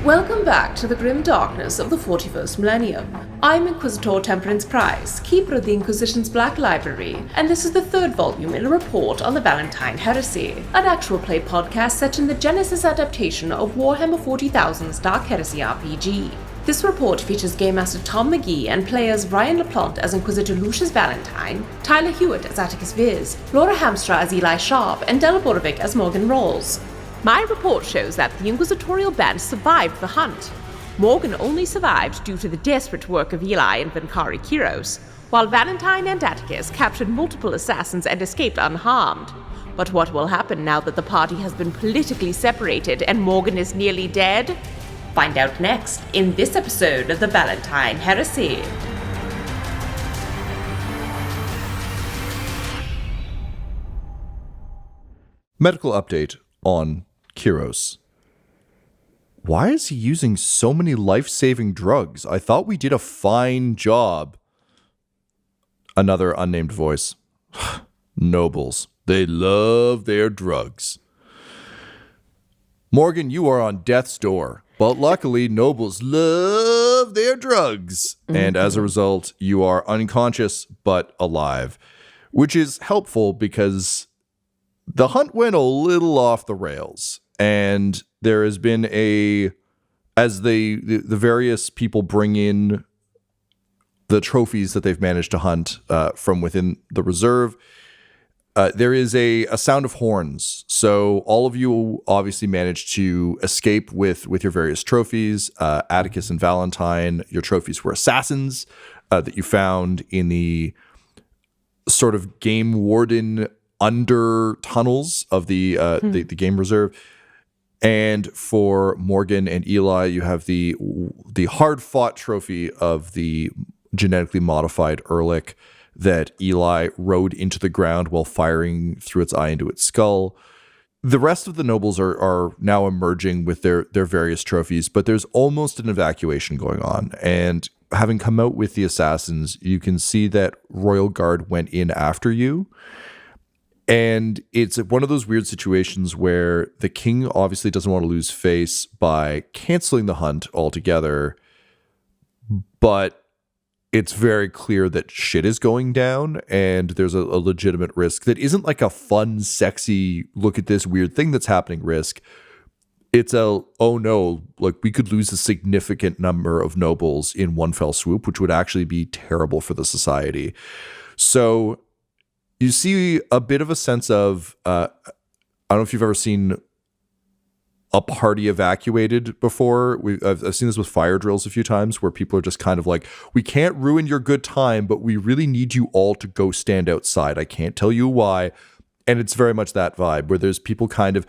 Welcome back to the grim darkness of the 41st millennium. I'm Inquisitor Temperance Price, keeper of the Inquisition's Black Library, and this is the third volume in a report on the Valentyne Heresy, an actual play podcast set in the Genesis adaptation of Warhammer 40,000's Dark Heresy RPG. This report features Game Master Tom McGee and players Ryan LaPlante as Inquisitor Lucius Valentyne, Tyler Hewitt as Attikus Viz, Laura Hamstra as Eli Sharp, and Della Borovic as Morgan Rawls. My report shows that the Inquisitorial band survived the hunt. Morgan only survived due to the desperate work of Eli and Venakari Kyros, while Valentyne and Attikus captured multiple assassins and escaped unharmed. But what will happen now that the party has been politically separated and Morgan is nearly dead? Find out next in this episode of the Valentyne Heresy. Medical update on Kyros. Why is he using so many life-saving drugs? I thought we did a fine job. Another unnamed voice. Nobles. They love their drugs. Morgan, you are on death's door. But luckily, nobles love their drugs. And as a result, you are unconscious but alive. Which is helpful because the hunt went a little off the rails. And there has been as the various people bring in the trophies that they've managed to hunt from within the reserve, there is a sound of horns. So all of you obviously managed to escape with your various trophies. Attikus and Valentyne, your trophies were assassins that you found in the sort of game warden under tunnels of the game reserve. And for Morgan and Eli, you have the hard-fought trophy of the genetically modified Ehrlich that Eli rode into the ground while firing through its eye into its skull. The rest of the nobles are now emerging with their various trophies, but there's almost an evacuation going on. And having come out with the assassins, you can see that Royal Guard went in after you. And it's one of those weird situations where the king obviously doesn't want to lose face by canceling the hunt altogether, but it's very clear that shit is going down and there's a legitimate risk that isn't like a fun, sexy, look at this weird thing that's happening risk. It's oh no, like we could lose a significant number of nobles in one fell swoop, which would actually be terrible for the society. So you see a bit of a sense of, I don't know if you've ever seen a party evacuated before. I've seen this with fire drills a few times where people are just kind of like, we can't ruin your good time, but we really need you all to go stand outside. I can't tell you why. And it's very much that vibe where there's people kind of,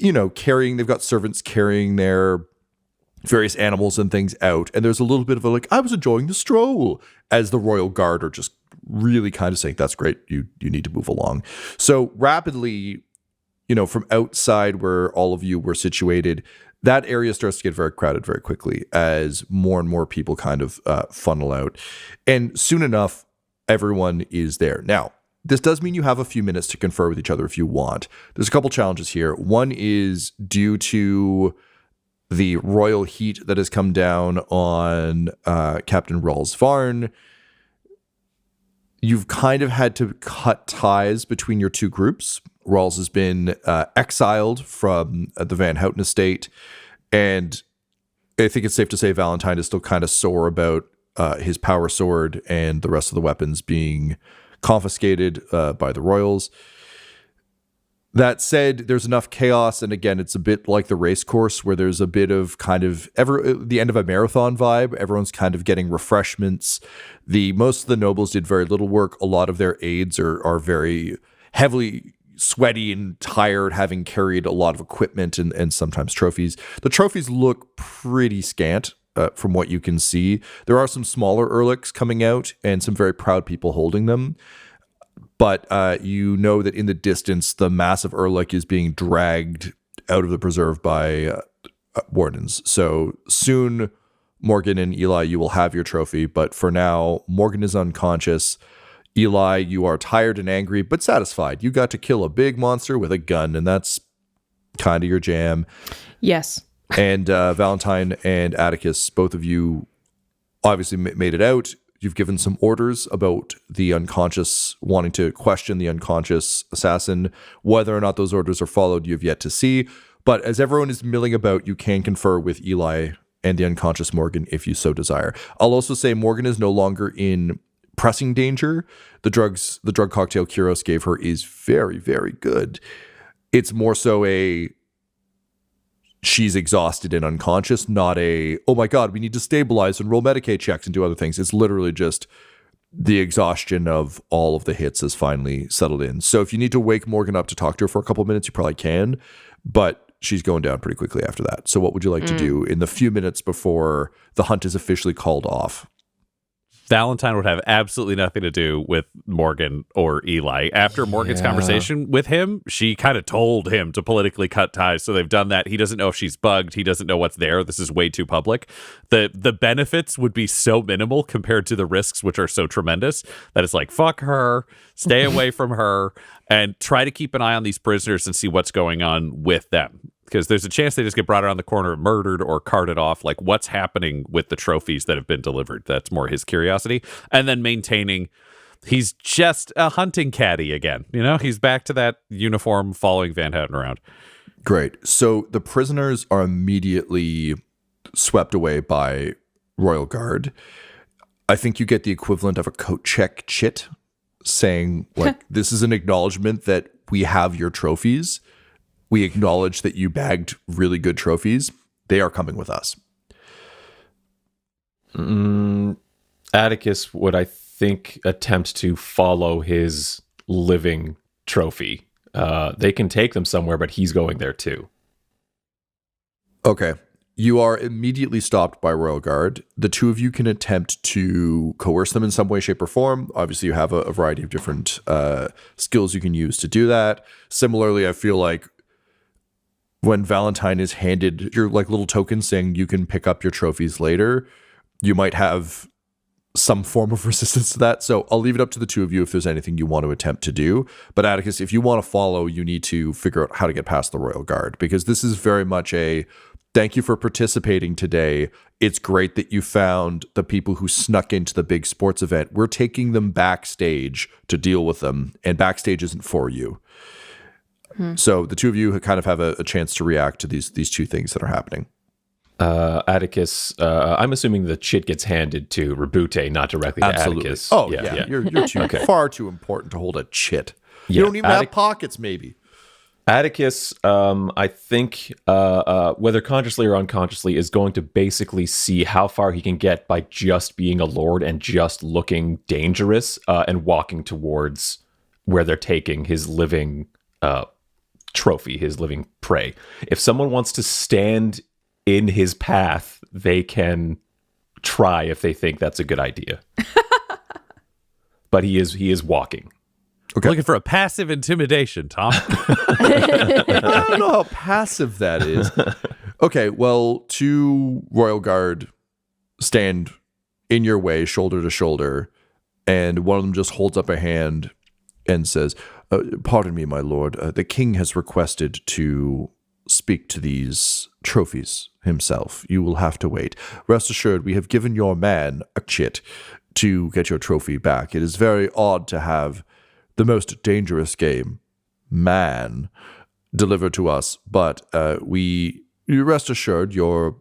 they've got servants carrying their various animals and things out. And there's a little bit of I was enjoying the stroll, as the Royal Guard are just really kind of saying, that's great, you need to move along. So rapidly, from outside where all of you were situated, that area starts to get very crowded very quickly as more and more people kind of funnel out. And soon enough, everyone is there. Now, this does mean you have a few minutes to confer with each other if you want. There's a couple challenges here. One is due to the royal heat that has come down on Captain Rawls Varn. You've kind of had to cut ties between your two groups. Rawls has been exiled from the Van Houten estate, and I think it's safe to say Valentyne is still kind of sore about his power sword and the rest of the weapons being confiscated by the royals. That said, there's enough chaos, and again, it's a bit like the race course where there's a bit of kind of the end of a marathon vibe. Everyone's kind of getting refreshments. Most of the nobles did very little work. A lot of their aides are very heavily sweaty and tired, having carried a lot of equipment and sometimes trophies. The trophies look pretty scant from what you can see. There are some smaller Ehrlichs coming out and some very proud people holding them. But you know that in the distance, the massive Ehrlich is being dragged out of the preserve by wardens. So soon, Morgan and Eli, you will have your trophy. But for now, Morgan is unconscious. Eli, you are tired and angry, but satisfied. You got to kill a big monster with a gun, and that's kind of your jam. Yes. And Valentyne and Attikus, both of you obviously made it out. You've given some orders about the unconscious, wanting to question the unconscious assassin. Whether or not those orders are followed, you have yet to see. But as everyone is milling about, you can confer with Eli and the unconscious Morgan if you so desire. I'll also say Morgan is no longer in pressing danger. The drug cocktail Kyros gave her is very, very good. It's more so she's exhausted and unconscious, not oh my God, we need to stabilize and roll Medicaid checks and do other things. It's literally just the exhaustion of all of the hits has finally settled in. So if you need to wake Morgan up to talk to her for a couple of minutes, you probably can, but she's going down pretty quickly after that. So what would you like to do in the few minutes before the hunt is officially called off? Valentyne would have absolutely nothing to do with Morgan or Eli. After Morgan's conversation with him, she kind of told him to politically cut ties. So they've done that. He doesn't know if she's bugged. He doesn't know what's there. This is way too public. The benefits would be so minimal compared to the risks, which are so tremendous, that it's like, fuck her, stay away from her, and try to keep an eye on these prisoners and see what's going on with them. Because there's a chance they just get brought around the corner and murdered or carted off. Like, what's happening with the trophies that have been delivered? That's more his curiosity. And then maintaining, he's just a hunting caddy again. You know, he's back to that uniform following Van Houten around. Great. So the prisoners are immediately swept away by Royal Guard. I think you get the equivalent of a coat check chit saying, like, this is an acknowledgement that we have your trophies. We acknowledge that you bagged really good trophies. They are coming with us. Attikus would, I think, attempt to follow his living trophy. They can take them somewhere, but he's going there too. Okay. You are immediately stopped by Royal Guard. The two of you can attempt to coerce them in some way, shape, or form. Obviously, you have a variety of different skills you can use to do that. Similarly, I feel like when Valentyne is handed your like little token saying you can pick up your trophies later, you might have some form of resistance to that. So I'll leave it up to the two of you if there's anything you want to attempt to do. But Attikus, if you want to follow, you need to figure out how to get past the Royal Guard, because this is very much thank you for participating today. It's great that you found the people who snuck into the big sports event. We're taking them backstage to deal with them, and backstage isn't for you. So the two of you kind of have a chance to react to these two things that are happening. Attikus, I'm assuming the chit gets handed to Rabute, not directly to Attikus. Oh, yeah. You're far too important to hold a chit. You don't even have pockets, maybe. Attikus, I think, whether consciously or unconsciously, is going to basically see how far he can get by just being a lord and just looking dangerous and walking towards where they're taking his living trophy, his living prey. If someone wants to stand in his path, they can try if they think that's a good idea. But he is walking. Okay. Looking for a passive intimidation, Tom. I don't know how passive that is. Okay, well, two Royal Guard stand in your way, shoulder to shoulder, and one of them just holds up a hand and says, pardon me, my lord, the king has requested to speak to these trophies himself. You will have to wait. Rest assured, we have given your man a chit to get your trophy back. It is very odd to have the most dangerous game, man, delivered to us, but you rest assured your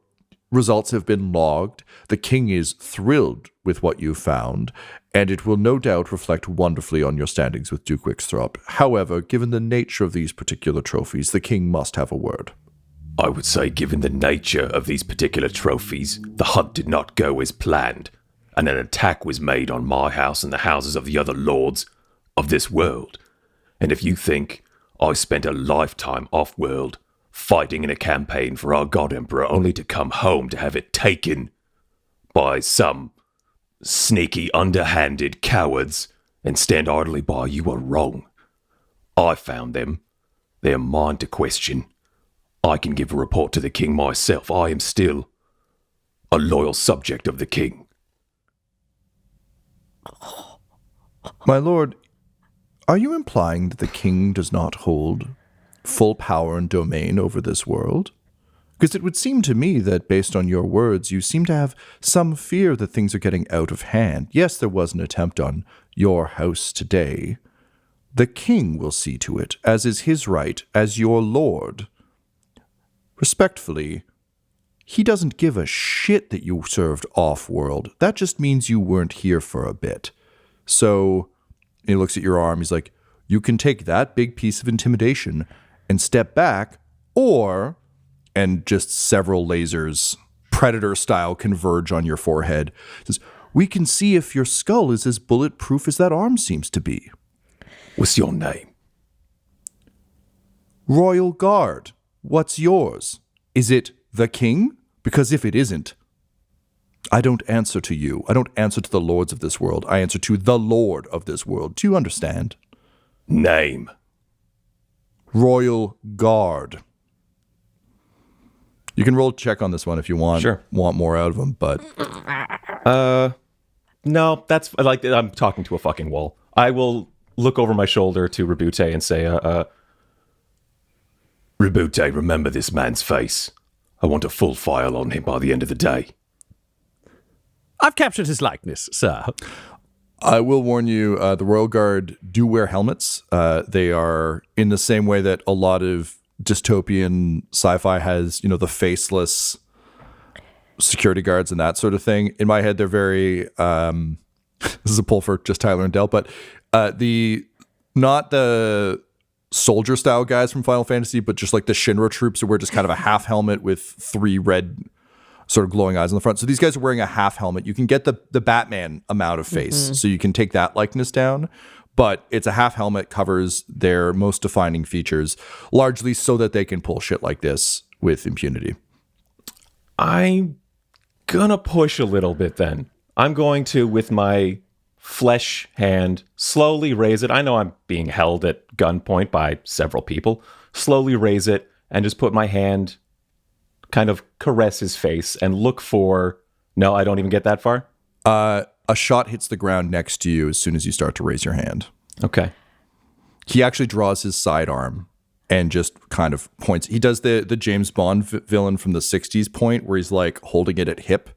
results have been logged. The king is thrilled with what you found, and it will no doubt reflect wonderfully on your standings with Duke Wixthrop. However, given the nature of these particular trophies, the king must have a word. I would say, given the nature of these particular trophies, the hunt did not go as planned, and an attack was made on my house and the houses of the other lords of this world. And if you think I spent a lifetime off-world fighting in a campaign for our God Emperor only to come home to have it taken by some sneaky, underhanded cowards and stand idly by, you are wrong. I found them. They are mine to question. I can give a report to the king myself. I am still a loyal subject of the king. My lord, are you implying that the king does not hold full power and domain over this world? Because it would seem to me that based on your words, you seem to have some fear that things are getting out of hand. Yes, there was an attempt on your house today. The king will see to it, as is his right, as your lord. Respectfully, he doesn't give a shit that you served off-world. That just means you weren't here for a bit. So, he looks at your arm, he's like, you can take that big piece of intimidation and step back, or, and just several lasers, Predator-style, converge on your forehead. Says, we can see if your skull is as bulletproof as that arm seems to be. What's your name? Royal Guard. What's yours? Is it the king? Because if it isn't, I don't answer to you. I don't answer to the lords of this world. I answer to the Lord of this world. Do you understand? Name. Royal Guard. You can roll a check on this one if you want. Sure. Want more out of him, but... No, that's like I'm talking to a fucking wall. I will look over my shoulder to Rabute and say, Rabute, remember this man's face. I want a full file on him by the end of the day. I've captured his likeness, sir. I will warn you, the Royal Guard do wear helmets. They are in the same way that a lot of dystopian sci-fi has, the faceless security guards and that sort of thing. In my head, they're very, this is a pull for just Tyler and Del, but not the soldier style guys from Final Fantasy, but just like the Shinra troops who wear just kind of a half helmet with 3 red sort of glowing eyes on the front. So these guys are wearing a half helmet. You can get the Batman amount of face, so you can take that likeness down, but it's a half helmet, covers their most defining features, largely so that they can pull shit like this with impunity. I'm gonna push a little bit then. I'm going to, with my flesh hand, slowly raise it. I know I'm being held at gunpoint by several people. Slowly raise it and just put my hand, kind of caress his face and look for... No, I don't even get that far? A shot hits the ground next to you as soon as you start to raise your hand. Okay. He actually draws his sidearm and just kind of points. He does the James Bond villain from the 60s point where he's like holding it at hip,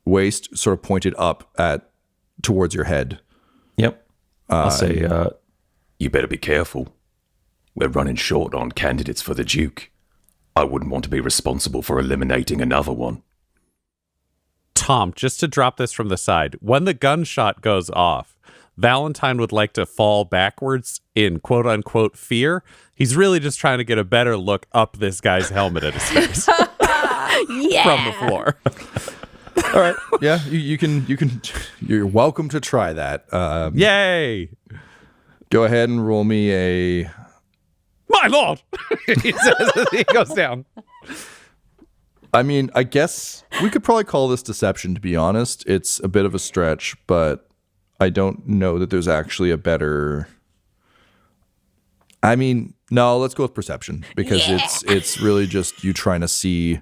waist, sort of pointed up towards your head. Yep. I'll say, You better be careful. We're running short on candidates for the Duke. I wouldn't want to be responsible for eliminating another one. Tom, just to drop this from the side, when the gunshot goes off, Valentyne would like to fall backwards in quote-unquote fear. He's really just trying to get a better look up this guy's helmet at his face. From the floor. All right. Yeah, you're welcome to try that. Yay! Go ahead and roll me a... My lord! He says as he goes down. I mean, I guess we could probably call this deception, to be honest. It's a bit of a stretch, but I don't know that there's actually a better... I mean, no, let's go with perception, because it's really just you trying to see...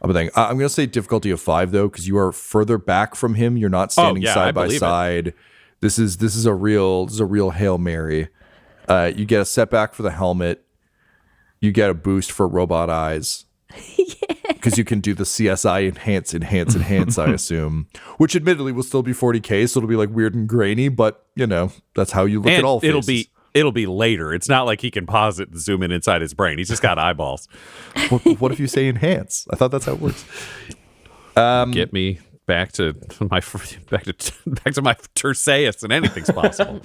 I'm going to say difficulty of 5, though, because you are further back from him. You're not standing side by side. This is a real Hail Mary. You get a setback for the helmet. You get a boost for robot eyes. Because you can do the CSI enhance, I assume. Which admittedly will still be 40K, so it'll be like weird and grainy, but that's how you look at all faces. It'll be later. It's not like he can pause it and zoom in inside his brain. He's just got eyeballs. What if you say enhance? I thought that's how it works. Get me back to my Terseus, and anything's possible.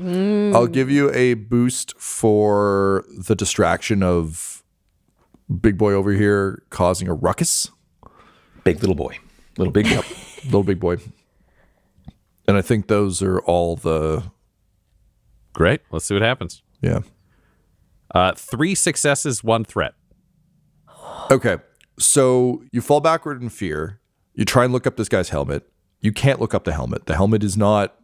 I'll give you a boost for the distraction of big boy over here causing a ruckus. Big little boy. Little big boy. Little big boy. And I think those are all the... Great. Let's see what happens. Yeah. 3 successes, 1 threat. Okay. So you fall backward in fear. You try and look up this guy's helmet. You can't look up the helmet. The helmet is not...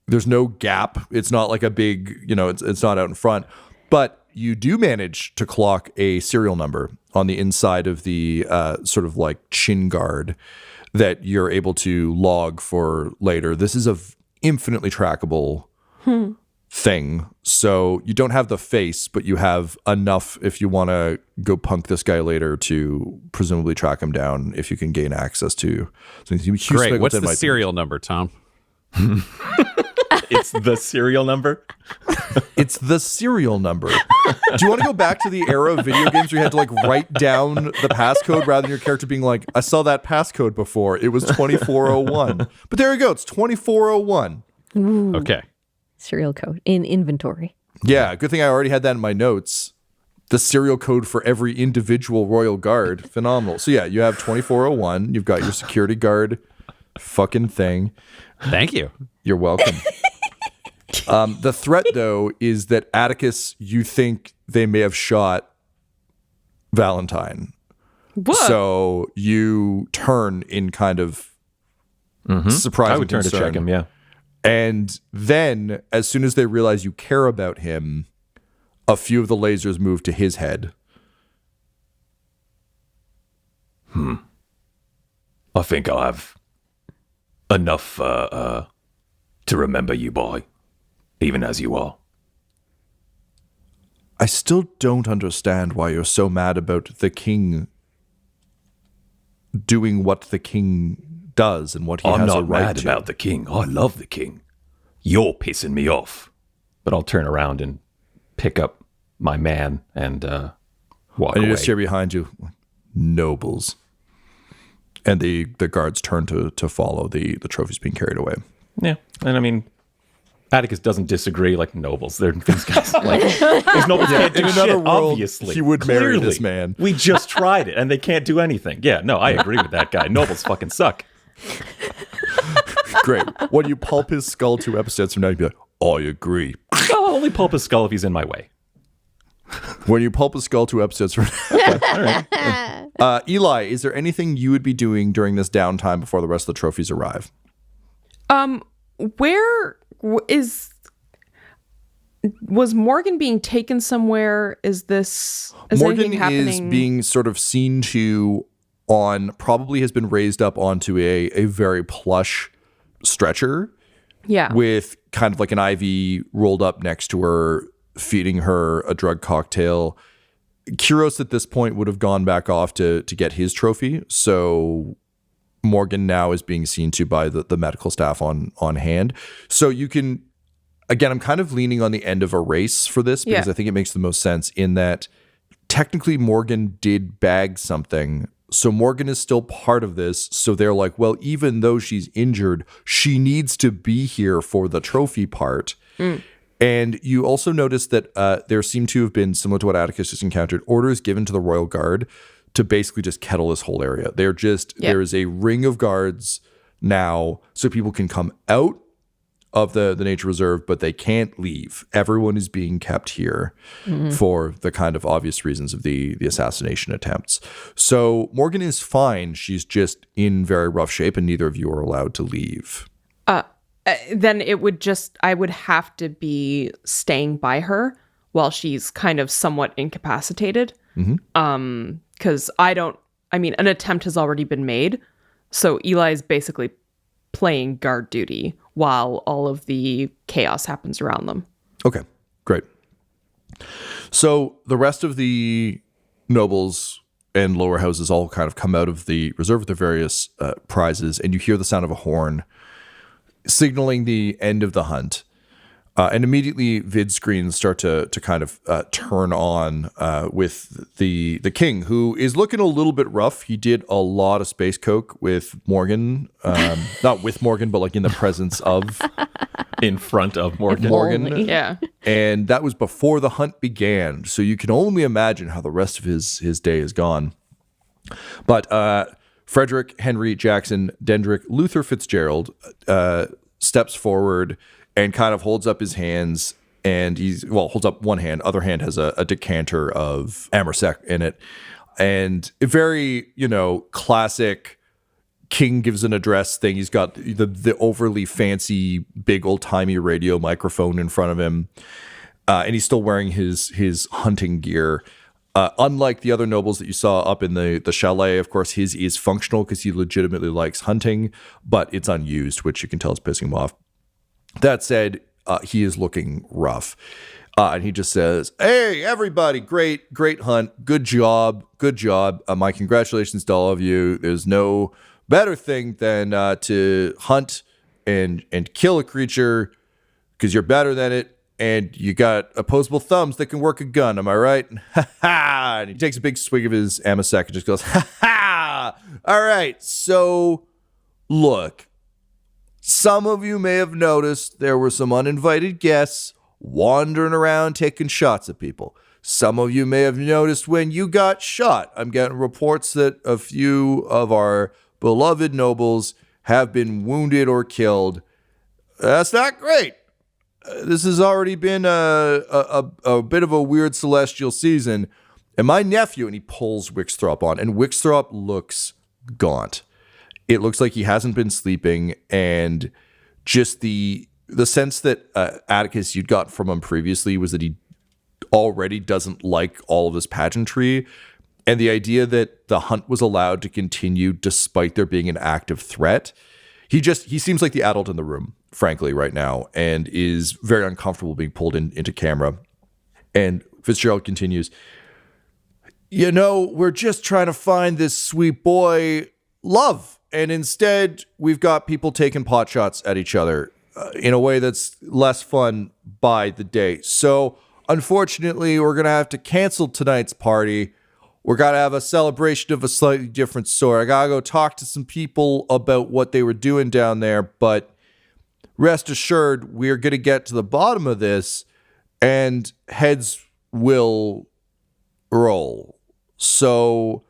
There's no gap. It's not like a big... It's not out in front. But you do manage to clock a serial number on the inside of the sort of like chin guard that you're able to log for later. This is a infinitely trackable thing. So you don't have the face, but you have enough if you want to go punk this guy later to presumably track him down if you can gain access to things. Great. What's the serial number, Tom? It's the serial number. It's the serial number. Do you want to go back to the era of video games where you had to like write down the passcode rather than your character being like, I saw that passcode before. It was 2401. But there you go. It's 2401. Ooh. Okay. Serial code in inventory. Yeah, good thing I already had that in my notes. The serial code for every individual Royal Guard. Phenomenal. So yeah, you have 2401. You've got your security guard fucking thing. Thank you. You're welcome. The threat, though, is that Attikus, you think they may have shot Valentyne. What? So you turn in kind of surprise. I would turn to check him, yeah. And then, as soon as they realize you care about him, a few of the lasers move to his head. I think I have enough to remember you by, even as you are. I still don't understand why you're so mad about the king doing what the king does and what he I'm has a not right mad to. about the king. I love the king. You're pissing me off. But I'll turn around and pick up my man and walk And away. you just hear behind you, nobles. And the guards turn to follow the trophies being carried away. Yeah, and I mean, Attikus doesn't disagree. Like nobles, they're these guys. Like these nobles can't do in shit. another world, Obviously, he would marry Clearly. this man. We just tried it, and they can't do anything. Yeah, no, I agree with that guy. Nobles fucking suck. Great. When you pulp his skull 2 episodes from now, you'd be like, I agree. I'll only pulp his skull if he's in my way. When you pulp his skull 2 episodes from now. Eli, is there anything you would be doing during this downtime before the rest of the trophies arrive? Where was Morgan being taken somewhere? Is Morgan anything happening? is being sort of seen to probably has been raised up onto a very plush stretcher. Yeah. With kind of like an IV rolled up next to her, feeding her a drug cocktail. Kyros at this point would have gone back off to get his trophy. So Morgan now is being seen to by the medical staff on hand. So you can, again, I'm kind of leaning on the end of a race for this because I think it makes the most sense in that technically Morgan did bag something. So Morgan is still part of this. So they're like, well, even though she's injured, she needs to be here for the trophy part. And you also notice that there seem to have been, similar to what Attikus just encountered, orders given to the Royal Guard to basically just kettle this whole area. They're just, there is a ring of guards now so people can come out of the nature reserve, but they can't leave. Everyone is being kept here for the kind of obvious reasons of the assassination attempts. So Morgan is fine. She's just in very rough shape and neither of you are allowed to leave. Then I would have to be staying by her while she's kind of somewhat incapacitated. Because an attempt has already been made. So Eli's basically playing guard duty while all of the chaos happens around them. Okay, great. So the rest of the nobles and lower houses all kind of come out of the reserve with their various prizes, and you hear the sound of a horn signaling the end of the hunt. And immediately vid screens start to kind of turn on with the king, who is looking a little bit rough. He did a lot of space coke with Morgan. Not with Morgan, but like in the presence of. In front of Morgan. Only. Yeah. And that was before the hunt began. So you can only imagine how the rest of his day is gone. But Frederick, Henry, Jackson, Dendrick, Luther Fitzgerald steps forward and kind of holds up his hands, and holds up one hand. Other hand has a decanter of Amersec in it. And a very, classic king gives an address thing. He's got the overly fancy, big old-timey radio microphone in front of him. And he's still wearing his hunting gear. Unlike the other nobles that you saw up in the chalet, of course, his is functional because he legitimately likes hunting, but it's unused, which you can tell is pissing him off. That said, he is looking rough. And he just says, "Hey, everybody, great hunt. Good job. My congratulations to all of you. There's no better thing than to hunt and kill a creature because you're better than it. And you got opposable thumbs that can work a gun. Am I right?" And he takes a big swig of his Amasek and just goes, "All right, so look, some of you may have noticed there were some uninvited guests wandering around taking shots at people. Some of you may have noticed when you got shot. I'm getting reports that a few of our beloved nobles have been wounded or killed. That's not great. This has already been a bit of a weird celestial season. And my nephew," and he pulls Wixthrop on, and Wixthrop looks gaunt. It looks like he hasn't been sleeping, and just the sense that Attikus, you'd got from him previously, was that he already doesn't like all of this pageantry, and the idea that the hunt was allowed to continue despite there being an active threat. He seems like the adult in the room, frankly, right now, and is very uncomfortable being pulled into camera. And Fitzgerald continues, "We're just trying to find this sweet boy, Love, and instead we've got people taking pot shots at each other in a way that's less fun by the day. So, unfortunately, we're going to have to cancel tonight's party. We're going to have a celebration of a slightly different sort. I got to go talk to some people about what they were doing down there, but rest assured, we're going to get to the bottom of this, and heads will roll. So,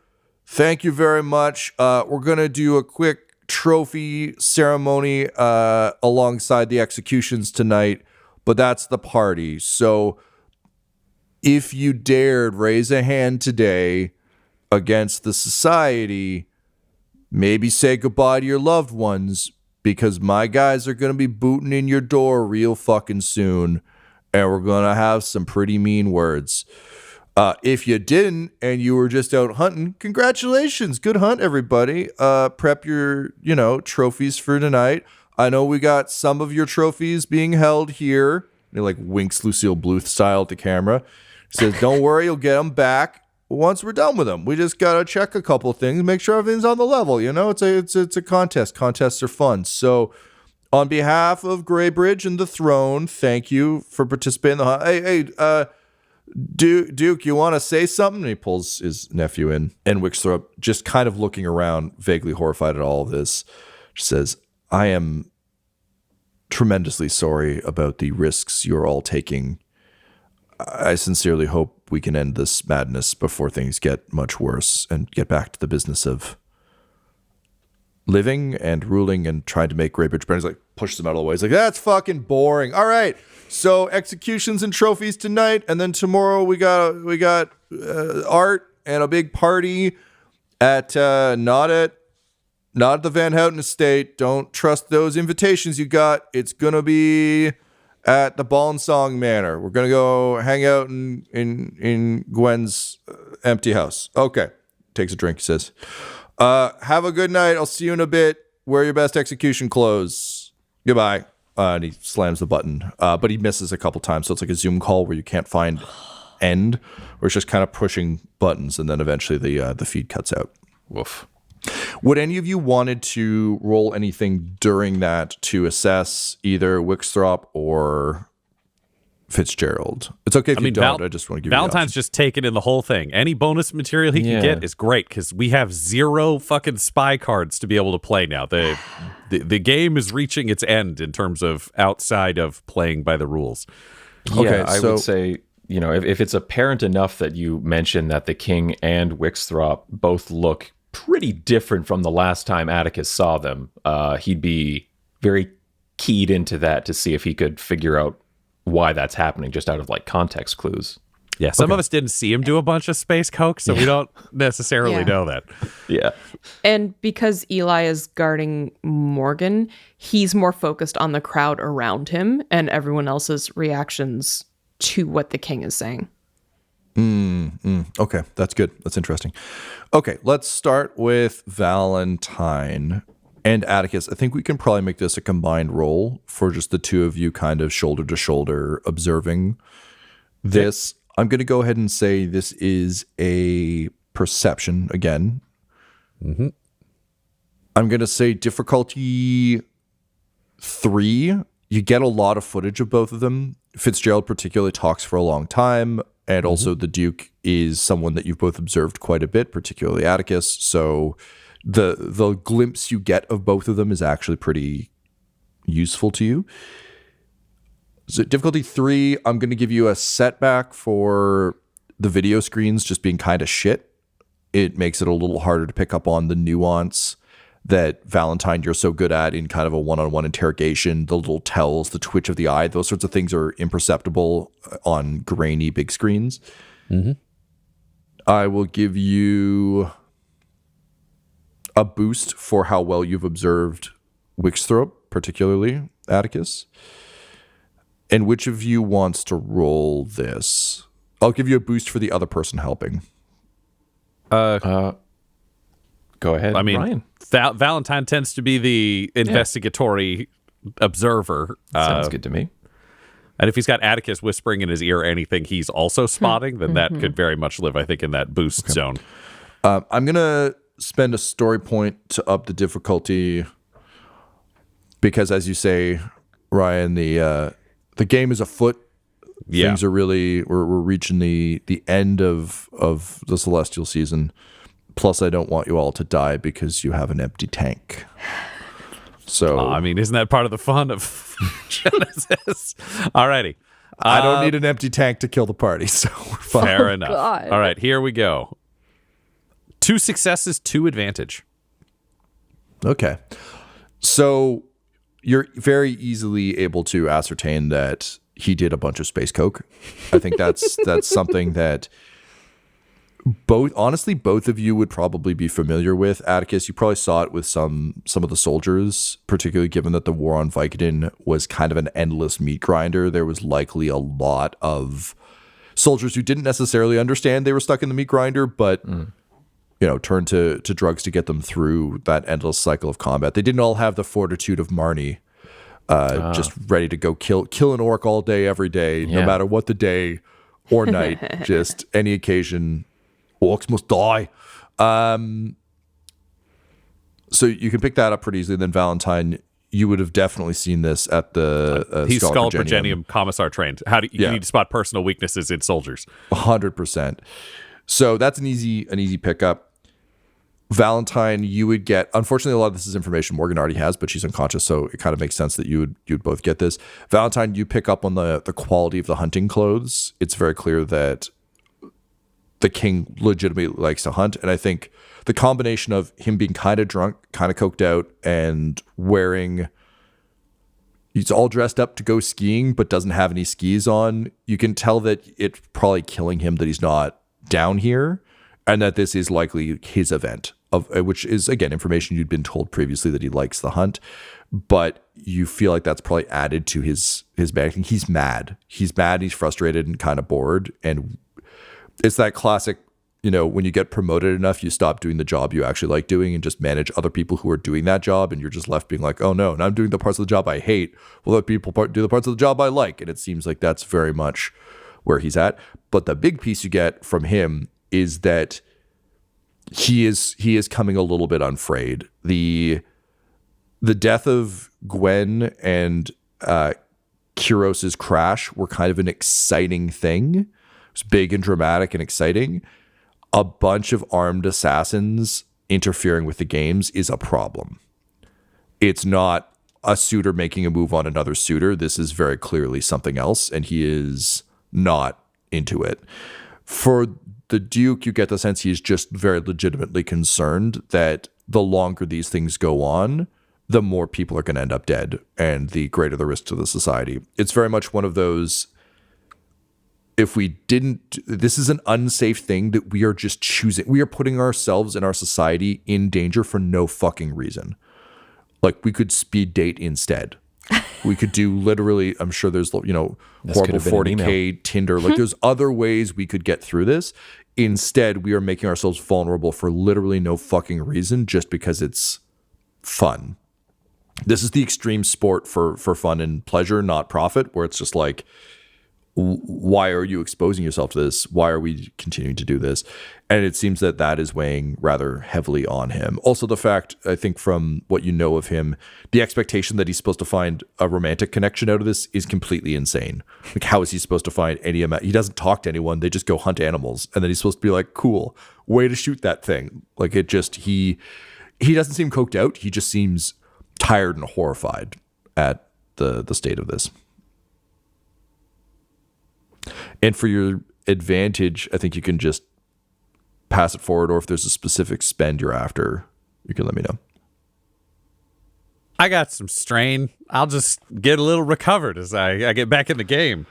thank you very much. We're going to do a quick trophy ceremony alongside the executions tonight, but that's the party. So if you dared raise a hand today against the society, maybe say goodbye to your loved ones, because my guys are going to be booting in your door real fucking soon, and we're going to have some pretty mean words. If you didn't and you were just out hunting, congratulations. Good hunt, everybody. Prep your, trophies for tonight. I know we got some of your trophies being held here." And he like winks Lucille Bluth style at the camera. He says, "Don't worry, you'll get them back once we're done with them. We just got to check a couple of things, make sure everything's on the level. It's a contest. Contests are fun. So on behalf of Greybridge and the throne, thank you for participating in the hunt. Hey, Duke, you want to say something?" And he pulls his nephew in, and Wixthrop, just kind of looking around, vaguely horrified at all of this, says, "I am tremendously sorry about the risks you're all taking. I sincerely hope we can end this madness before things get much worse and get back to the business of living and ruling and trying to make Greybridge better." He's like, pushes him out of the way. He's like, "That's fucking boring. All right. So executions and trophies tonight, and then tomorrow we got art and a big party at not at the Van Houten estate. Don't trust those invitations you got. It's gonna be at the Ball and Song Manor. We're gonna go hang out in Gwen's empty house." "Okay." Takes a drink. He says, "Have a good night. I'll see you in a bit. Wear your best execution clothes. Goodbye." And he slams the button, but he misses a couple times. So it's like a Zoom call where you can't find end, where it's just kind of pushing buttons, and then eventually the feed cuts out. Woof. Would any of you wanted to roll anything during that to assess either Wixthrop or Fitzgerald? It's okay if you don't. I just want to give Valentine's just taking in the whole thing. Any bonus material he can get is great, because we have 0 fucking spy cards to be able to play now. The game is reaching its end in terms of outside of playing by the rules. Yeah, I would say, if it's apparent enough that you mention that the king and Wixthrop both look pretty different from the last time Attikus saw them, he'd be very keyed into that to see if he could figure out why that's happening, just out of like context clues. Yeah, some of us didn't see him do a bunch of space coke, so we don't necessarily know that. Yeah. And because Eli is guarding Morgan, he's more focused on the crowd around him and everyone else's reactions to what the king is saying. Okay, that's good. That's interesting. Okay, let's start with Valentyne. And Attikus, I think we can probably make this a combined roll for just the two of you kind of shoulder to shoulder observing this. I'm going to go ahead and say this is a perception again. Mm-hmm. I'm going to say difficulty 3. You get a lot of footage of both of them. Fitzgerald particularly talks for a long time. And also the Duke is someone that you've both observed quite a bit, particularly Attikus. So the glimpse you get of both of them is actually pretty useful to you. So difficulty 3, I'm going to give you a setback for the video screens just being kind of shit. It makes it a little harder to pick up on the nuance that Valentyne you're so good at in kind of a one-on-one interrogation. The little tells, the twitch of the eye, those sorts of things are imperceptible on grainy big screens. Mm-hmm. I will give you a boost for how well you've observed Wixthorpe, particularly Attikus. And which of you wants to roll this? I'll give you a boost for the other person helping. Go ahead, I mean, Ryan. Valentyne tends to be the investigatory observer. Sounds good to me. And if he's got Attikus whispering in his ear anything he's also spotting, then that could very much live, I think, in that boost zone. I'm going to spend a story point to up the difficulty because, as you say, Ryan, the game is afoot. Yeah. Things are really, we're reaching the end of the Celestial season. Plus, I don't want you all to die because you have an empty tank. So, I mean, isn't that part of the fun of Genesis? Alrighty. I don't need an empty tank to kill the party, so we're fine. Fair enough. God. All right, here we go. 2 successes, 2 advantage. Okay. So you're very easily able to ascertain that he did a bunch of space coke. I think that's something that both of you would probably be familiar with. Attikus, you probably saw it with some of the soldiers, particularly given that the war on Vicodin was kind of an endless meat grinder. There was likely a lot of soldiers who didn't necessarily understand they were stuck in the meat grinder, but turned to drugs to get them through that endless cycle of combat. They didn't all have the fortitude of Marnie, just ready to go kill an orc all day, every day, no matter what the day or night, just any occasion. Orcs must die. So you can pick that up pretty easily. Then Valentyne, you would have definitely seen this at the He's Skull Progenium Progenium Commissar trained. How do you need to spot personal weaknesses in soldiers? 100%. So that's an easy pickup. Valentyne, you would get, unfortunately, a lot of this is information Morgan already has, but she's unconscious, so it kind of makes sense that you'd both get this. Valentyne, you pick up on the quality of the hunting clothes. It's very clear that the king legitimately likes to hunt, and I think the combination of him being kind of drunk, kind of coked out, and he's all dressed up to go skiing but doesn't have any skis on, you can tell that it's probably killing him that he's not down here, and that this is likely his event, which is, again, information you'd been told previously that he likes the hunt, but you feel like that's probably added to his bad acting. He's mad, he's frustrated and kind of bored, and it's that classic, when you get promoted enough, you stop doing the job you actually like doing and just manage other people who are doing that job, and you're just left being like, oh no, and I'm doing the parts of the job I hate. Well, let people do the parts of the job I like, and it seems like that's very much where he's at. But the big piece you get from him is that he is coming a little bit unfrayed. The death of Gwen and Kyros' crash were kind of an exciting thing. It was big and dramatic and exciting. A bunch of armed assassins interfering with the games is a problem. It's not a suitor making a move on another suitor. This is very clearly something else, and he is not into it. For the Duke, you get the sense he is just very legitimately concerned that the longer these things go on, the more people are going to end up dead, and the greater the risk to the society. It's very much one of those, if we didn't, this is an unsafe thing that we are just choosing. We are putting ourselves and our society in danger for no fucking reason. Like, we could speed date instead. We could do literally, I'm sure there's, horrible 40K Tinder. Like, there's other ways we could get through this. Instead, we are making ourselves vulnerable for literally no fucking reason, just because it's fun. This is the extreme sport for fun and pleasure, not profit, where it's just like, why are you exposing yourself to this? Why are we continuing to do this? And it seems that that is weighing rather heavily on him. Also, the fact, I think from what you know of him, the expectation that he's supposed to find a romantic connection out of this is completely insane. Like, how is he supposed to find any amount? He doesn't talk to anyone. They just go hunt animals. And then he's supposed to be like, cool, way to shoot that thing. Like, it just, he doesn't seem coked out. He just seems tired and horrified at the state of this. And for your advantage, I think you can just pass it forward, or if there's a specific spend you're after, you can let me know. I got some strain. I'll just get a little recovered as I get back in the game.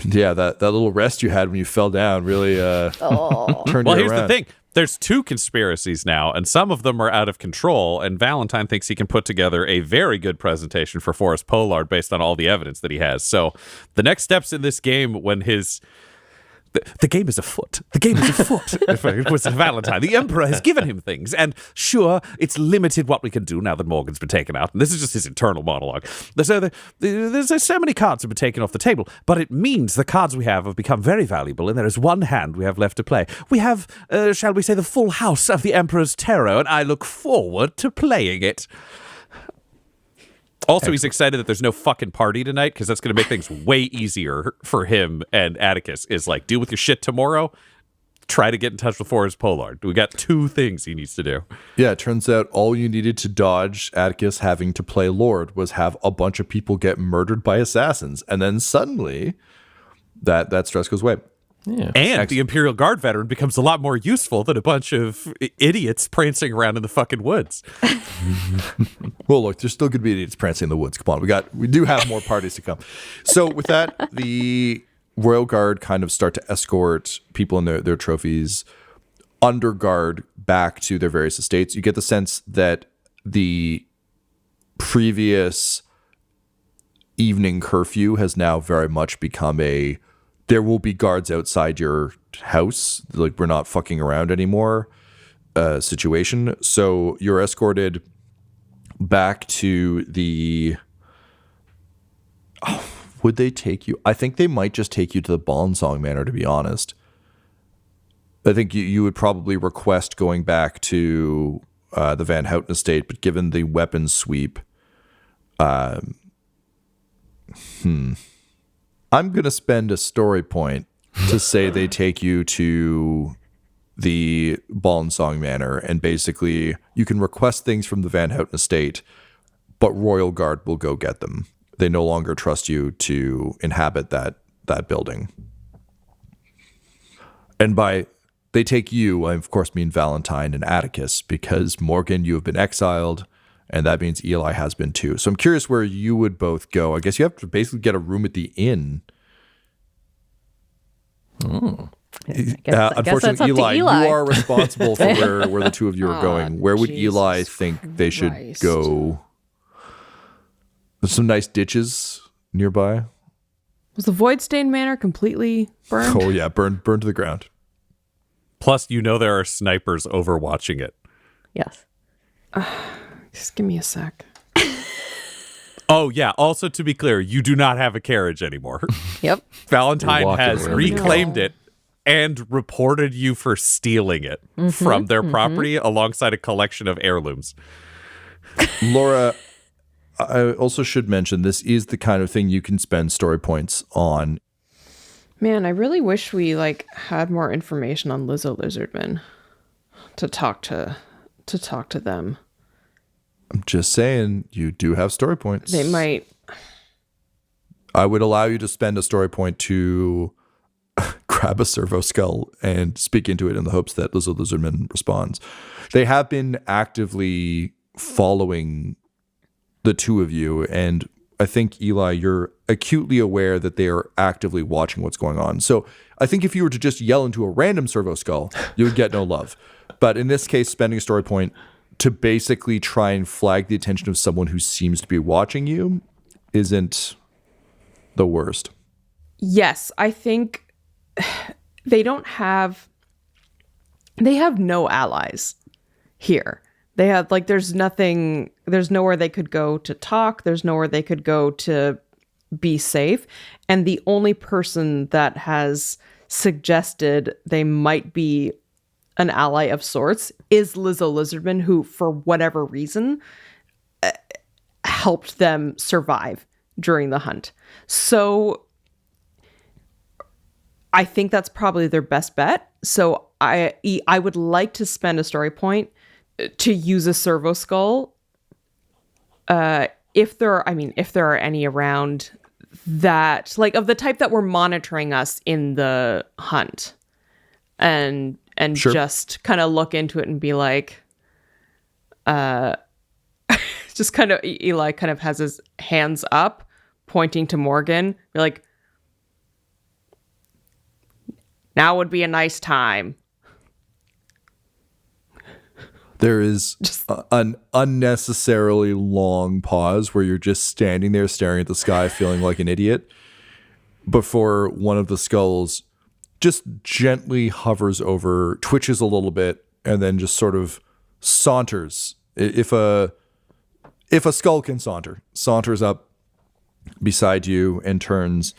Yeah, that little rest you had when you fell down really turned you around. Well, here's the thing. There's 2 conspiracies now, and some of them are out of control, and Valentyne thinks he can put together a very good presentation for Forrest Pollard based on all the evidence that he has. So the next steps in this game, when the game is afoot. The game is afoot. It was Valentyne. The Emperor has given him things. And sure, it's limited what we can do now that Morgan's been taken out. And this is just his internal monologue. There's so many cards have been taken off the table, but it means the cards we have become very valuable, and there is one hand we have left to play. We have, shall we say, the full house of the Emperor's Tarot, and I look forward to playing it. Also, he's excited that there's no fucking party tonight, because that's going to make things way easier for him and Attikus. Is like, deal with your shit tomorrow. Try to get in touch with Forrest Pollard. We got 2 things he needs to do. Yeah, it turns out all you needed to dodge Attikus having to play Lord was have a bunch of people get murdered by assassins. And then suddenly that stress goes away. Yeah. And the Imperial Guard veteran becomes a lot more useful than a bunch of idiots prancing around in the fucking woods. Well, look, there's still going to be idiots prancing in the woods. Come on, we do have more parties to come. So with that, the Royal Guard kind of start to escort people in their trophies under guard back to their various estates. You get the sense that the previous evening curfew has now very much become there will be guards outside your house. Like, we're not fucking around anymore situation. So you're escorted back to the... Oh, would they take you? I think they might just take you to the Bonsong Manor, to be honest. I think you would probably request going back to the Van Houten estate, but given the weapons sweep... I'm going to spend a story point to say they take you to the Bonsong Manor, and basically you can request things from the Van Houten estate, but Royal Guard will go get them. They no longer trust you to inhabit that building. And by they take you, I of course mean Valentyne and Attikus, because Morgan, you have been exiled, and that means Eli has been too. So I'm curious where you would both go. I guess you have to basically get a room at the inn. Unfortunately, Eli, you are responsible for where the 2 of you are going. Where would Eli think they should go? There's some nice ditches nearby. Was the Voidstone Manor completely burned? Oh yeah, burned to the ground. Plus, there are snipers overwatching it. Yes. Just give me a sec. Oh, yeah. Also, to be clear, you do not have a carriage anymore. Yep. Valentyne has reclaimed it and reported you for stealing it from their property alongside a collection of heirlooms. Laura, I also should mention this is the kind of thing you can spend story points on. Man, I really wish we had more information on Lizzo Lizardman to talk to them. I'm just saying, you do have story points. They might. I would allow you to spend a story point to grab a servo skull and speak into it in the hopes that Lizzo Lizardman responds. They have been actively following the 2 of you, and I think, Eli, you're acutely aware that they are actively watching what's going on. So I think if you were to just yell into a random servo skull, you would get no love. But in this case, spending a story point to basically try and flag the attention of someone who seems to be watching you isn't the worst. Yes, I think they have no allies here. They had like there's nowhere they could go to talk, there's nowhere they could go to be safe, and the only person that has suggested they might be an ally of sorts is Lizzo Lizardman, who for whatever reason helped them survive during the hunt. So I think that's probably their best bet. So I would like to spend a story point to use a servo skull. If there are any around that, like, of the type that were monitoring us in the hunt, and Sure. just kind of look into it and be like, just kind of, Eli kind of has his hands up, pointing to Morgan, be like, now would be a nice time. There is an unnecessarily long pause where you're just standing there staring at the sky, feeling like an idiot, before one of the skulls just gently hovers over, twitches a little bit, and then just sort of saunters. If a skull can saunters up beside you and turns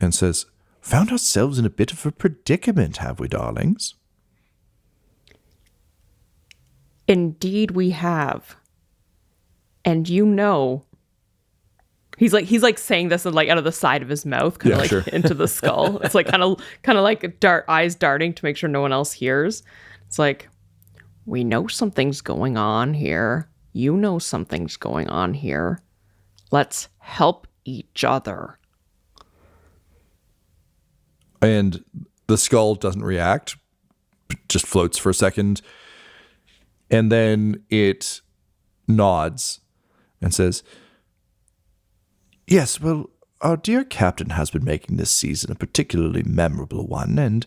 and says, "Found ourselves in a bit of a predicament, have we, darlings?" Indeed we have. And you know, he's like saying this like out of the side of his mouth, kind of like sure. into the skull. It's like kind of like eyes darting to make sure no one else hears. It's like, we know something's going on here. You know something's going on here. Let's help each other. And the skull doesn't react, just floats for a second. And then it nods and says, "Yes, well, our dear captain has been making this season a particularly memorable one, and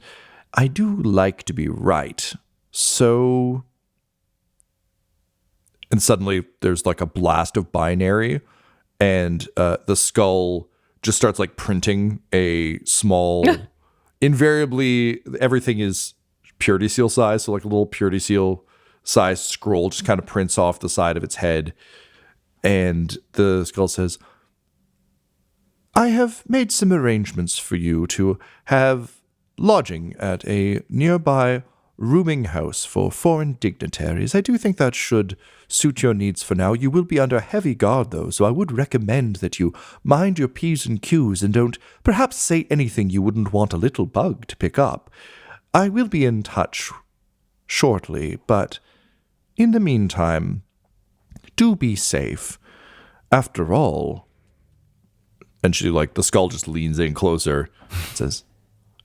I do like to be right. So..." And suddenly there's like a blast of binary, and the skull just starts like printing a small... Invariably, everything is purity seal size, so like a little purity seal size scroll just kind of prints off the side of its head. And the skull says, "I have made some arrangements for you to have lodging at a nearby rooming house for foreign dignitaries. I do think that should suit your needs for now. You will be under heavy guard, though, so I would recommend that you mind your P's and Q's and don't perhaps say anything you wouldn't want a little bug to pick up. I will be in touch shortly, but in the meantime, do be safe. After all..." And she, like, the skull just leans in closer and says,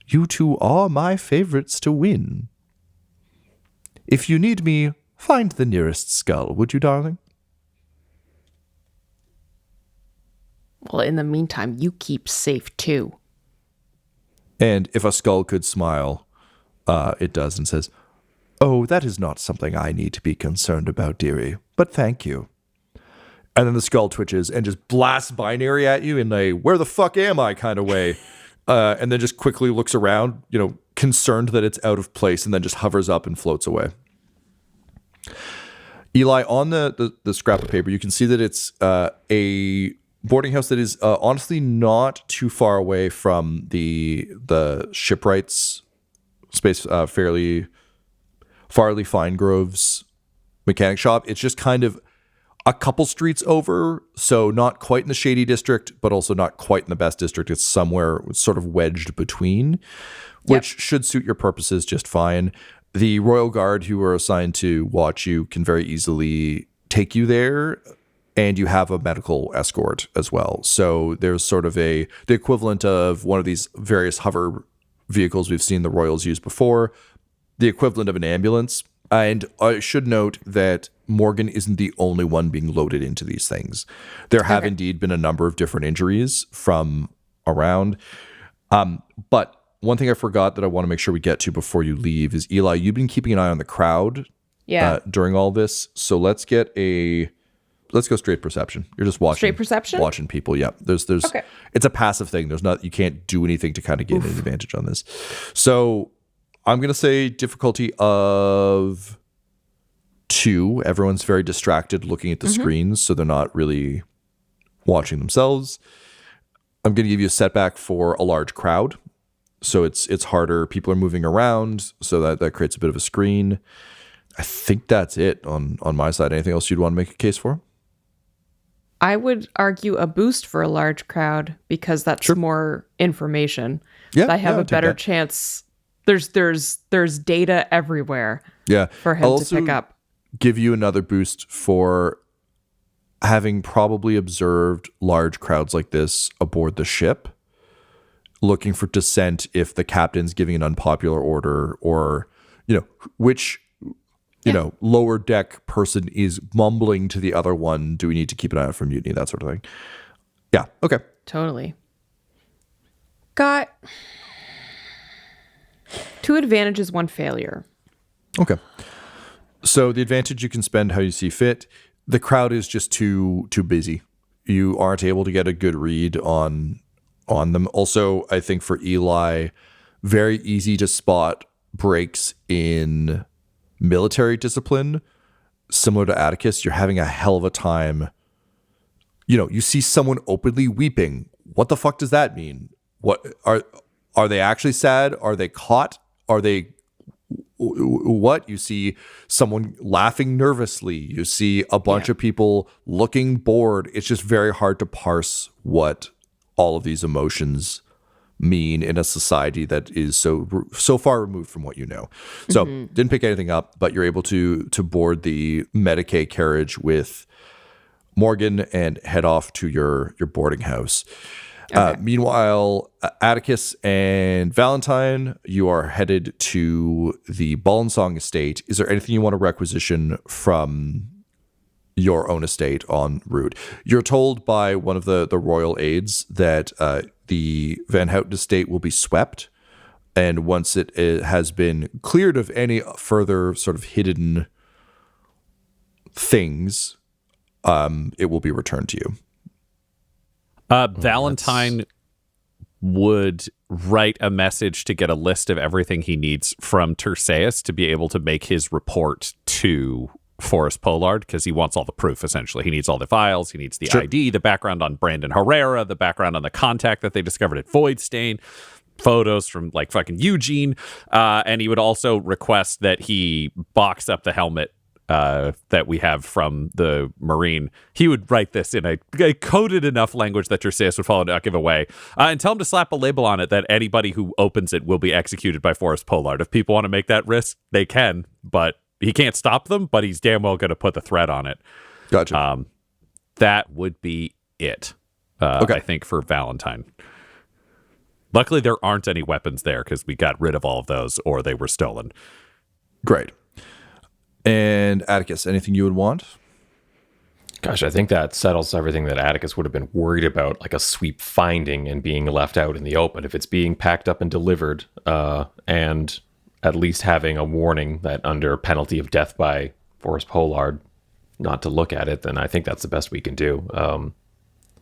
"You two are my favorites to win. If you need me, find the nearest skull, would you, darling?" Well, in the meantime, you keep safe too. And if a skull could smile, it does, and says, "Oh, that is not something I need to be concerned about, dearie, but thank you." And then the skull twitches and just blasts binary at you in a "where the fuck am I" kind of way. And then just quickly looks around, concerned that it's out of place, and then just hovers up and floats away. Eli, on the scrap of paper, you can see that it's a boarding house that is honestly not too far away from the shipwrights space, Farley Fine Grove's mechanic shop. It's just kind of a couple streets over, so not quite in the shady district, but also not quite in the best district. It's somewhere sort of wedged between, which should suit your purposes just fine. The Royal Guard who are assigned to watch you can very easily take you there, and you have a medical escort as well. So there's sort of the equivalent of one of these various hover vehicles we've seen the Royals use before, the equivalent of an ambulance. And I should note that Morgan isn't the only one being loaded into these things. There have indeed been a number of different injuries from around. But one thing I forgot that I want to make sure we get to before you leave is, Eli, you've been keeping an eye on the crowd during all this. So let's go straight perception. You're just watching. Straight perception? Watching people. Yeah. There's Okay. It's a passive thing. You can't do anything to kind of gain an advantage on this. So I'm going to say difficulty of 2. 2. Everyone's very distracted looking at the screens, so they're not really watching themselves. I'm going to give you a setback for a large crowd. So it's harder. People are moving around, so that creates a bit of a screen. I think that's it on my side. Anything else you'd want to make a case for? I would argue a boost for a large crowd because that's more information. Yeah, I have I'll a take better that. chance. There's data everywhere. Yeah, for him to pick up. Give you another boost for having probably observed large crowds like this aboard the ship, looking for dissent if the captain's giving an unpopular order, or which lower deck person is mumbling to the other one. Do we need to keep an eye out for mutiny? That sort of thing. Yeah. Okay. Totally. Got 2 advantages, 1 failure. Okay. So the advantage, you can spend how you see fit. The crowd is just too busy. You aren't able to get a good read on them. Also, I think for Eli, very easy to spot breaks in military discipline. Similar to Attikus, you're having a hell of a time. You see someone openly weeping. What the fuck does that mean? What are they actually sad? Are they caught? Are they what? You see someone laughing nervously. You see a bunch of people looking bored. It's just very hard to parse what all of these emotions mean in a society that is so far removed from what you know. So didn't pick anything up, but you're able to board the Medicaid carriage with Morgan and head off to your boarding house. Okay. Meanwhile, Attikus and Valentyne, you are headed to the Ballensong estate. Is there anything you want to requisition from your own estate en route? You're told by one of the royal aides that the Van Houten estate will be swept, and once it has been cleared of any further sort of hidden things, it will be returned to you. Valentyne would write a message to get a list of everything he needs from Terseus to be able to make his report to Forrest Pollard, because he wants all the proof, essentially. He needs all the files, he needs the ID, the background on Brandon Herrera, the background on the contact that they discovered at Voidstain, photos from like fucking Eugene, and he would also request that he box up the helmet that we have from the Marine. He would write this in a coded enough language that Terseus would follow and not give away, and tell him to slap a label on it that anybody who opens it will be executed by Forrest Pollard. If people want to make that risk, they can, but he can't stop them, but he's damn well going to put the threat on it. Gotcha. That would be it, okay. I think, for Valentyne. Luckily, there aren't any weapons there because we got rid of all of those, or they were stolen. Great. And Attikus, anything you would want? Gosh, I think that settles everything that Attikus would have been worried about, like a sweep finding and being left out in the open. If it's being packed up and delivered, and at least having a warning that under penalty of death by Forrest Pollard not to look at it, then I think that's the best we can do. And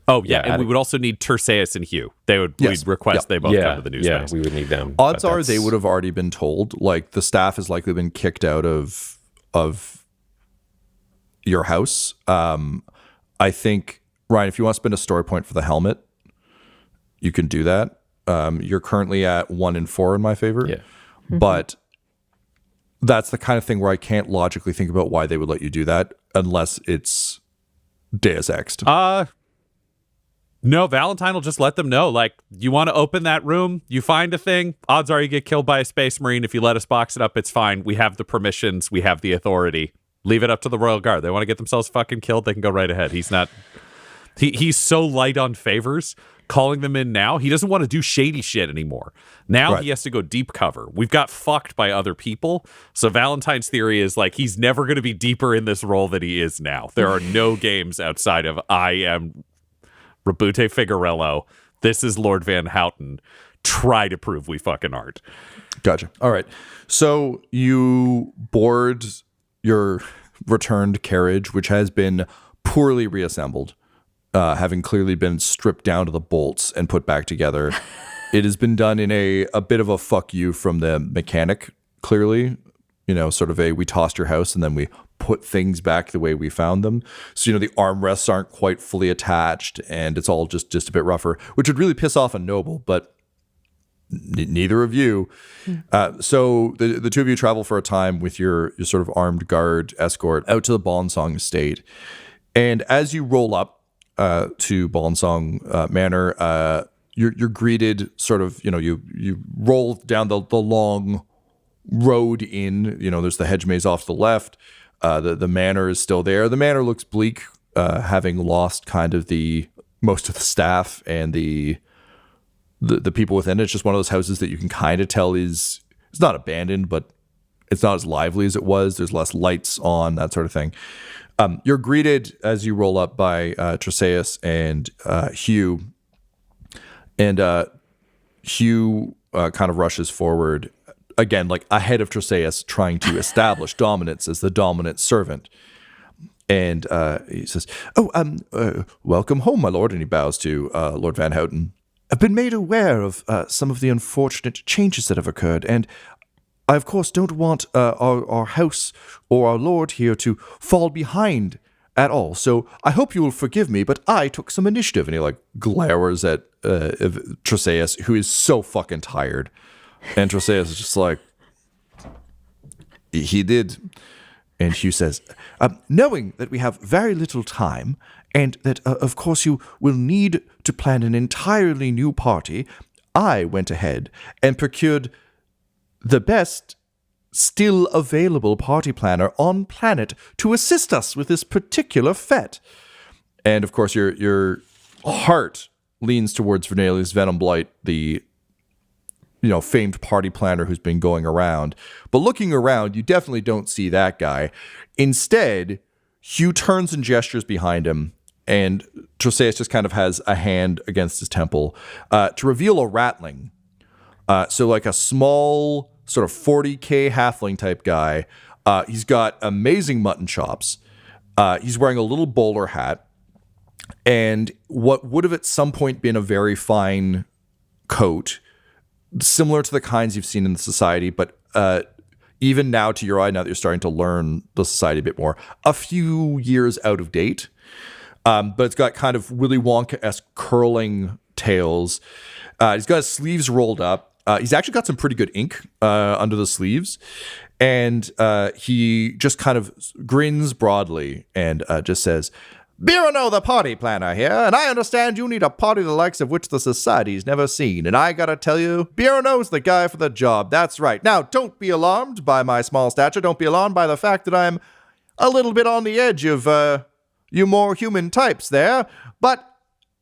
we would also need Terseus and Hugh. We'd request they both come to the news Yeah, base. we would need them. Odds are they would have already been told. Like, the staff has likely been kicked out of your house. I think, Ryan, if you want to spend a story point for the helmet, you can do that. You're currently at 1 in 4 in my favor. Yeah. But that's the kind of thing where I can't logically think about why they would let you do that unless it's Deus Exed. No, Valentyne will just let them know. Like, you want to open that room, you find a thing, odds are you get killed by a space marine. If you let us box it up, it's fine. We have the permissions, we have the authority. Leave it up to the Royal Guard. They want to get themselves fucking killed, they can go right ahead. He's so light on favors. Calling them in now, he doesn't want to do shady shit anymore. Now He has to go deep cover. We've got fucked by other people. So Valentyne's theory is like he's never going to be deeper in this role than he is now. There are no games outside of I am Rabute Figuerello. This is Lord Van Houten. Try to prove we fucking aren't. Gotcha. All right. So you board your returned carriage, which has been poorly reassembled, having clearly been stripped down to the bolts and put back together. It has been done in a bit of a fuck you from the mechanic, clearly. Sort of we tossed your house and then we put things back the way we found them. So, the armrests aren't quite fully attached, and it's all just a bit rougher, which would really piss off a noble, but neither of you. So the two of you travel for a time with your sort of armed guard escort out to the Bonsong estate. And as you roll up to Bonsong Manor, you're greeted sort of, you roll down the long road in, there's the hedge maze off to the left. The manor is still there. The manor looks bleak, having lost kind of most of the staff and the people within it. It's just one of those houses that you can kind of tell it's not abandoned, but it's not as lively as it was. There's less lights on, that sort of thing. You're greeted as you roll up by Troseus and Hugh. And Hugh kind of rushes forward, again, like ahead of Troseus, trying to establish dominance as the dominant servant. And he says, welcome home, my lord. And he bows to Lord Van Houten. I've been made aware of some of the unfortunate changes that have occurred, and I, of course, don't want our house or our lord here to fall behind at all. So I hope you will forgive me, but I took some initiative. And he glowers at Troseus, who is so fucking tired. And Troseus is just like, he did. And Hugh says, knowing that we have very little time, and that, of course, you will need to plan an entirely new party, I went ahead and procured the best still available party planner on planet to assist us with this particular fete. And, of course, your heart leans towards Vernelius Venomblight, the famed party planner who's been going around. But looking around, you definitely don't see that guy. Instead, Hugh turns and gestures behind him, and Troseus just kind of has a hand against his temple to reveal a ratling. So like a small sort of 40K halfling type guy. He's got amazing mutton chops. He's wearing a little bowler hat. And what would have at some point been a very fine coat, similar to the kinds you've seen in the society, but even now to your eye, now that you're starting to learn the society a bit more, a few years out of date. But it's got kind of Willy Wonka-esque curling tails. He's got his sleeves rolled up. He's actually got some pretty good ink under the sleeves. And he just kind of grins broadly and just says, Birano, the party planner here, and I understand you need a party the likes of which the society's never seen. And I gotta tell you, Birano's the guy for the job. That's right. Now, don't be alarmed by my small stature. Don't be alarmed by the fact that I'm a little bit on the edge of you more human types there. But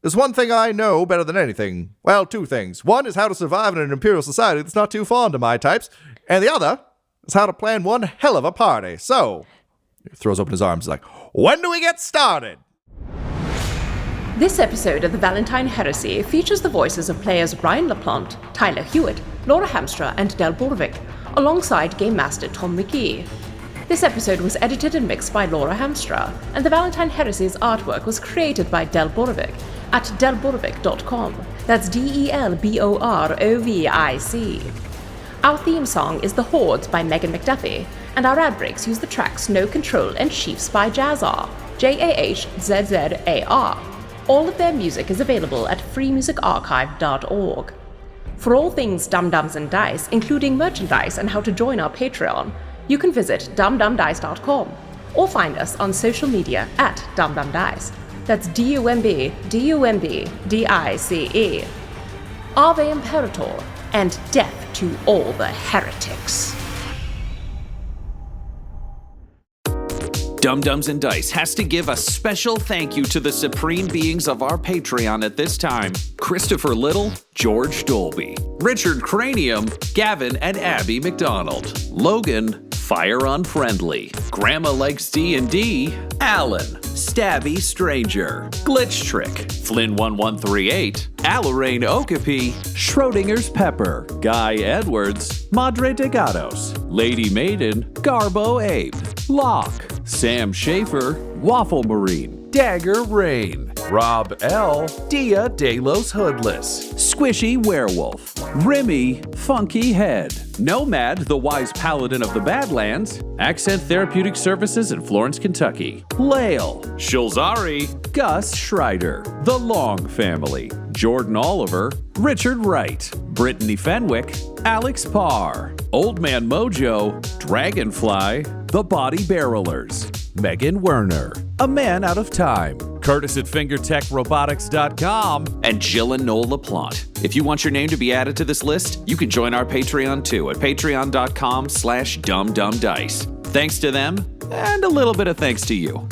there's one thing I know better than anything. Well, two things. One is how to survive in an imperial society that's not too fond of my types. And the other is how to plan one hell of a party. So, he throws open his arms like, when do we get started? This episode of the Valentyne Heresy features the voices of players Brian LaPlante, Tyler Hewitt, Laura Hamstra, and Del Borovic, alongside Game Master Tom McGee. This episode was edited and mixed by Laura Hamstra, and the Valentyne Heresy's artwork was created by Del Borovic at delborovic.com. That's DELBOROVIC. Our theme song is The Hordes by Megan McDuffie, and our ad breaks use the tracks No Control and Chiefs by Jazzar, JAHZZAR. All of their music is available at freemusicarchive.org. For all things Dum-Dums and Dice, including merchandise and how to join our Patreon, you can visit dumdumdice.com or find us on social media at dumdumdice. That's DUMBDICE. Ave Imperator, and death to all the heretics. Dum-Dums and Dice has to give a special thank you to the supreme beings of our Patreon at this time: Christopher Little, George Dolby, Richard Cranium, Gavin and Abby McDonald, Logan, Fire Unfriendly, Grandma Likes D&D, Alan, Stabby Stranger, Glitch Trick, Flynn1138, Alarain Okapi, Schrodinger's Pepper, Guy Edwards, Madre de Gatos, Lady Maiden, Garbo Ape, Locke, Sam Schaefer, Waffle Marine, Dagger Rain, Rob L., Dia de los Hoodless, Squishy Werewolf, Remy Funky Head, Nomad, the Wise Paladin of the Badlands, Accent Therapeutic Services in Florence, Kentucky, Lael, Shulzari, Gus Schreider, The Long Family, Jordan Oliver, Richard Wright, Brittany Fenwick, Alex Parr, Old Man Mojo, Dragonfly, The Body Barrelers, Megan Werner, A Man Out of Time, Curtis at FingerTechRobotics.com, and Jill and Noel LaPlante. If you want your name to be added to this list, you can join our Patreon too at patreon.com/dumdumdice. Thanks to them, and a little bit of thanks to you.